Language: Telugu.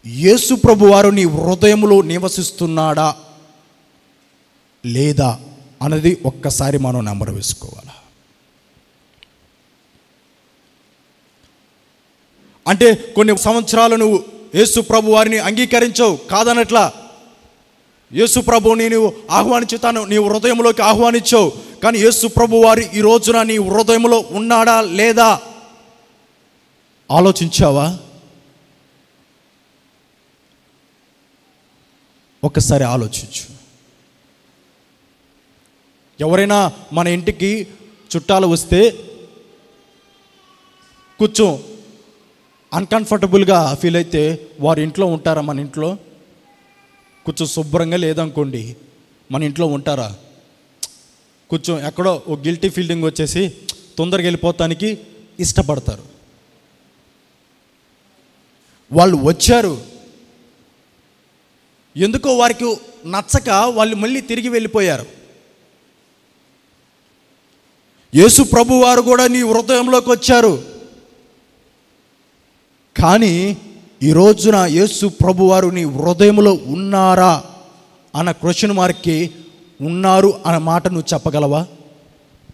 యేసు ప్రభు వారు నీ హృదయంలో నివసిస్తున్నాడా లేదా అన్నది ఒక్కసారి మనం నెంబర్ వేసుకోవాలి. అంటే కొన్ని సంవత్సరాలు నువ్వు యేసు ప్రభు వారిని అంగీకరించవు, కాదనట్లా. యేసు ప్రభువుని నువ్వు ఆహ్వానించుతాను, నీ హృదయంలోకి ఆహ్వానించవు. కానీ యేసు ప్రభు వారు ఈ రోజున నీ హృదయంలో ఉన్నాడా లేదా ఆలోచించావా? ఒక్కసారి ఆలోచించు. ఎవరైనా మన ఇంటికి చుట్టాలు వస్తే కొంచెం అన్కంఫర్టబుల్గా ఫీల్ అయితే వారి ఇంట్లో ఉంటారా? మన ఇంట్లో కొంచెం శుభ్రంగా లేదనుకోండి, మన ఇంట్లో ఉంటారా? కొంచెం ఎక్కడో ఒక గిల్టీ ఫీలింగ్ వచ్చేసి తొందరగా వెళ్ళిపోతానికి ఇష్టపడతారు. వాళ్ళు వచ్చారు, ఎందుకో వారికి నచ్చక వాళ్ళు మళ్ళీ తిరిగి వెళ్ళిపోయారు. యేసు ప్రభు వారు కూడా నీ హృదయంలోకి వచ్చారు. కానీ ఈ రోజున యేసు ప్రభు వారు నీ హృదయంలో ఉన్నారా అన్న క్వశ్చన్ మార్క్కి ఉన్నారు అన్న మాట నువ్వు చెప్పగలవా?